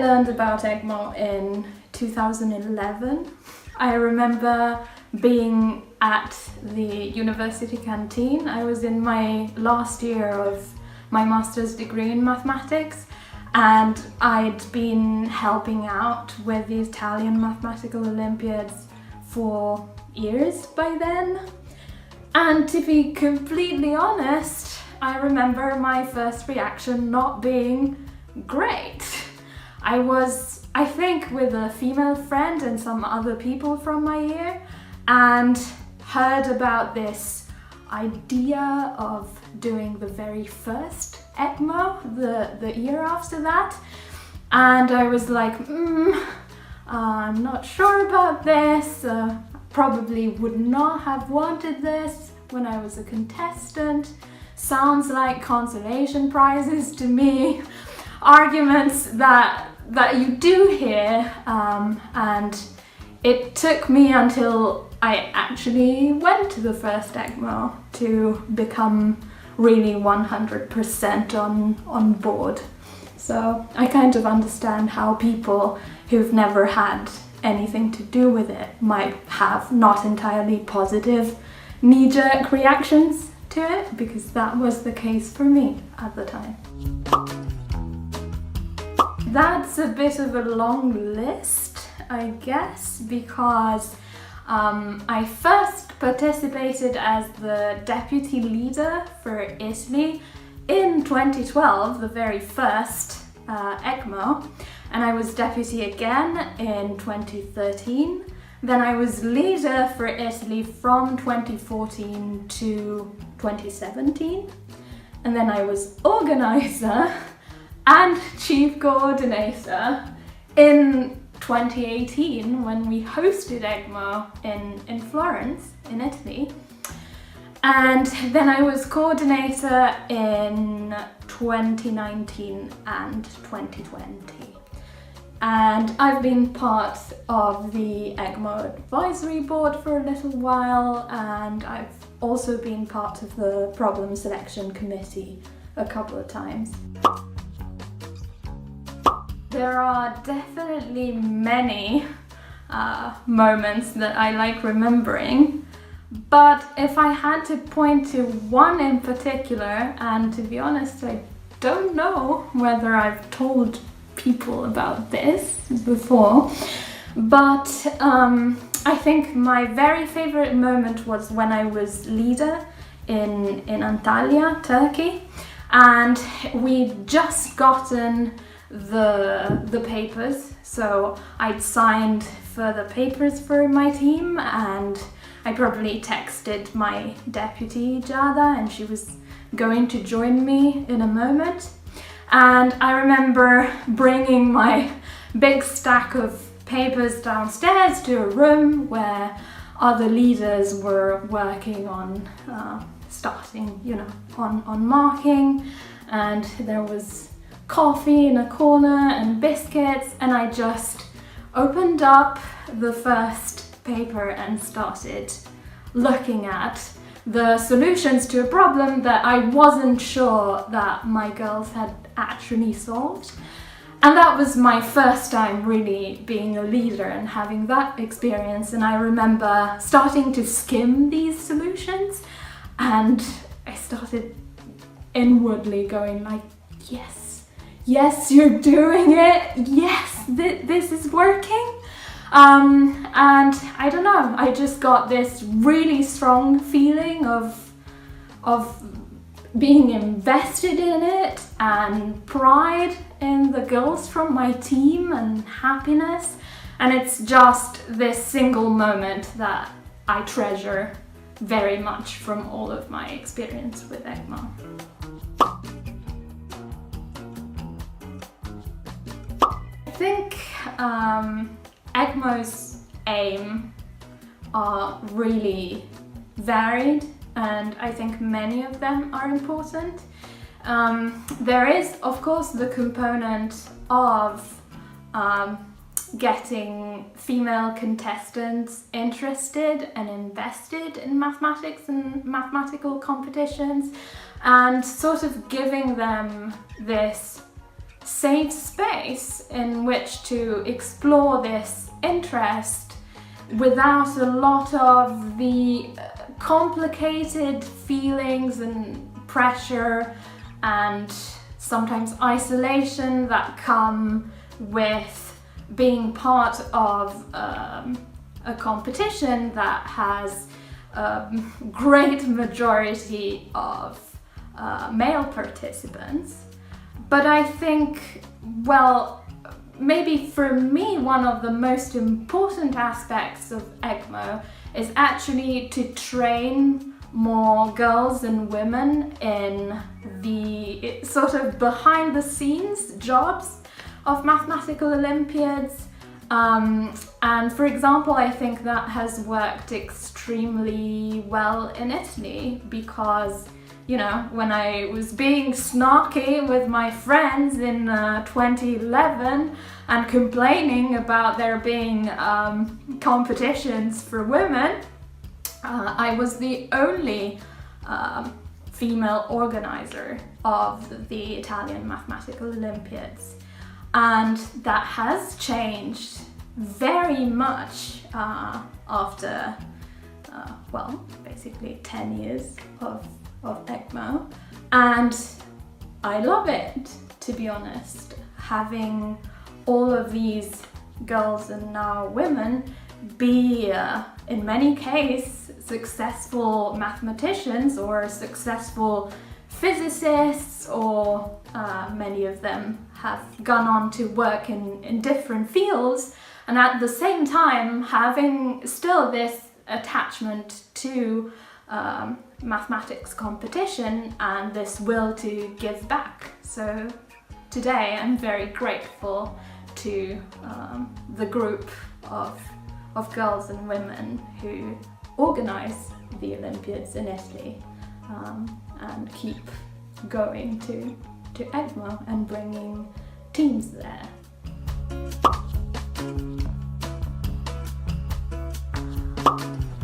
learned about ECMO in 2011. I remember being at the university canteen. I was in my last year of my master's degree in mathematics, and I'd been helping out with the Italian mathematical Olympiads for years by then. And to be completely honest, I remember my first reaction not being great. I was, I think, with a female friend and some other people from my year, and heard about this idea of doing the very first ECMO, the year after that. And I was like, I'm not sure about this. Probably would not have wanted this when I was a contestant. Sounds like consolation prizes to me. Arguments that you do hear, and it took me until I actually went to the first ECMO to become really 100% on board. So I kind of understand how people who've never had anything to do with it might have not entirely positive knee-jerk reactions to it, because that was the case for me at the time. That's a bit of a long list, I guess, because I first participated as the deputy leader for Italy in 2012, the very first ECMO, and I was deputy again in 2013. Then I was leader for Italy from 2014 to 2017, and then I was organizer and chief coordinator in 2018 when we hosted ECMO in Florence, in Italy. And then I was coordinator in 2019 and 2020. And I've been part of the ECMO advisory board for a little while, and I've also been part of the problem selection committee a couple of times. There are definitely many moments that I like remembering, but if I had to point to one in particular, and to be honest, I don't know whether I've told people about this before, but I think my very favorite moment was when I was leader in Antalya, Turkey, and we'd just gotten the papers, so I'd signed further papers for my team, and I probably texted my deputy Jada, and she was going to join me in a moment. And I remember bringing my big stack of papers downstairs to a room where other leaders were working on starting, on marking, and there was coffee in a corner and biscuits, and I just opened up the first paper and started looking at the solutions to a problem that I wasn't sure that my girls had actually solved. And that was my first time really being a leader and having that experience, and I remember starting to skim these solutions, and I started inwardly going like, yes, you're doing it, yes, this is working. And I don't know, I just got this really strong feeling of being invested in it, and pride in the girls from my team, and happiness. And it's just this single moment that I treasure very much from all of my experience with ECMO. I think ECMO's aim are really varied, and I think many of them are important. There is, of course, the component of getting female contestants interested and invested in mathematics and mathematical competitions, and sort of giving them this safe space in which to explore this interest without a lot of the complicated feelings and pressure and sometimes isolation that come with being part of a competition that has a great majority of male participants. But I think, well, maybe for me, one of the most important aspects of EGMO is actually to train more girls and women in the sort of behind the scenes jobs of mathematical Olympiads. And for example, I think that has worked extremely well in Italy because, you know, when I was being snarky with my friends in 2011 and complaining about there being competitions for women, I was the only female organizer of the Italian Mathematical Olympiads. And that has changed very much after, well, basically 10 years of EGMO. And I love it, to be honest, having all of these girls and now women be, in many cases, successful mathematicians or successful physicists, or many of them have gone on to work in different fields, and at the same time having still this attachment to mathematics competition and this will to give back. So today I'm very grateful to the group of girls and women who organize the Olympiads in Italy and keep going to EGMO and bringing teams there.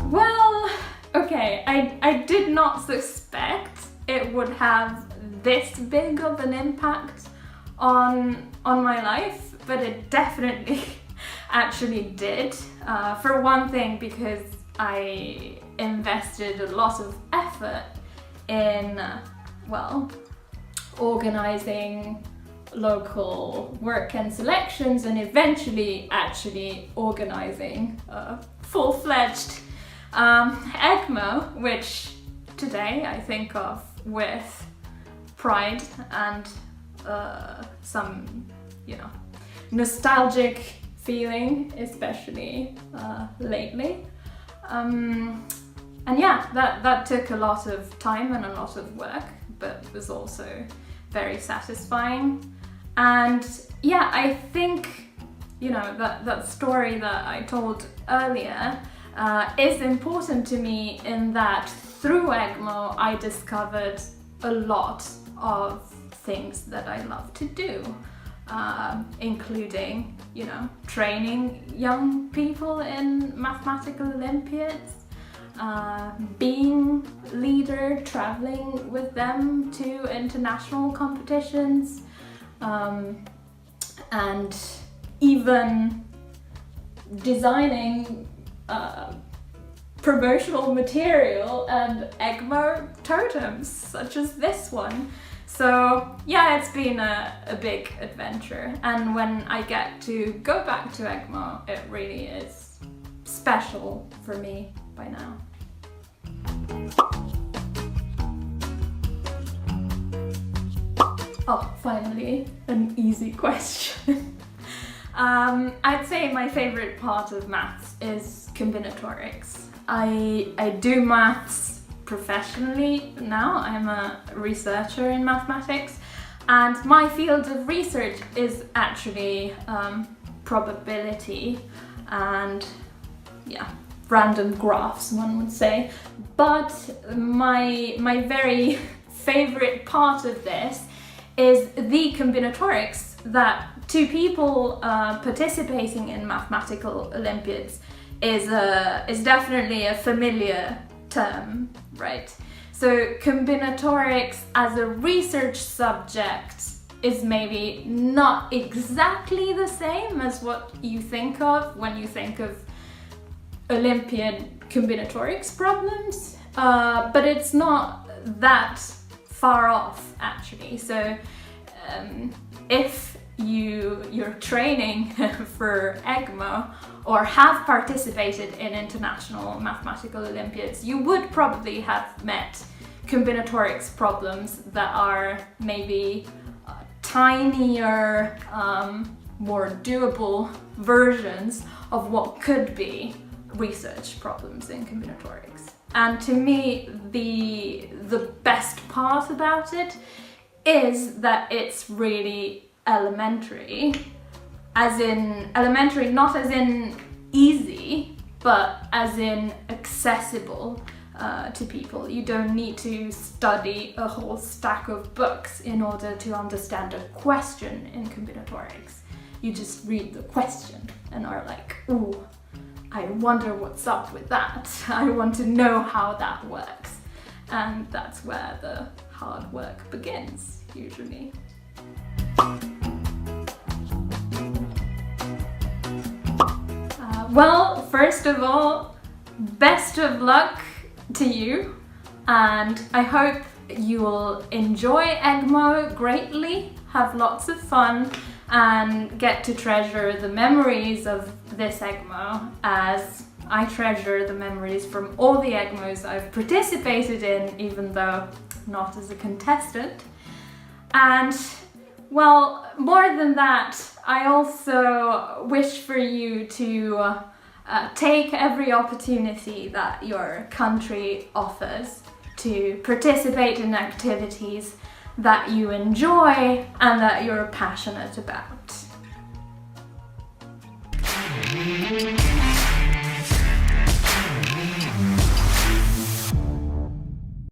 Well, okay, I did not suspect it would have this big of an impact on my life, but it definitely actually did. For one thing, because I invested a lot of effort in, well, organizing local work and selections and eventually actually organizing a full-fledged EGMO, which today I think of with pride and some, you know, nostalgic feeling, especially lately. And yeah, that took a lot of time and a lot of work, but was also very satisfying. And yeah, I think, you know, that story that I told earlier is important to me in that through EGMO I discovered a lot of things that I love to do, including, you know, training young people in mathematical Olympiads, being leader, traveling with them to international competitions, and even designing promotional material and EGMO totems such as this one. So yeah, it's been a big adventure, and when I get to go back to EGMO, it really is special for me by now. Oh, finally, an easy question. I'd say my favorite part of maths is combinatorics. I do maths professionally now. I'm a researcher in mathematics, and my field of research is actually probability and, yeah, random graphs, one would say. But my very favorite part of this is the combinatorics that to people participating in mathematical Olympiads is definitely a familiar term, right? So combinatorics as a research subject is maybe not exactly the same as what you think of when you think of Olympiad combinatorics problems, but it's not that far off actually. So if you're training for EGMO or have participated in international mathematical Olympiads, you would probably have met combinatorics problems that are maybe tinier, more doable versions of what could be research problems in combinatorics. And to me, the best part about it is that it's really elementary, as in elementary, not as in easy, but as in accessible to people. You don't need to study a whole stack of books in order to understand a question in combinatorics. You just read the question and are like, ooh, I wonder what's up with that. I want to know how that works. And that's where the hard work begins, usually. Well, first of all, best of luck to you, and I hope you will enjoy EGMO greatly, have lots of fun, and get to treasure the memories of this EGMO as I treasure the memories from all the EGMOs I've participated in, even though not as a contestant. And well, more than that, I also wish for you to take every opportunity that your country offers to participate in activities that you enjoy and that you're passionate about.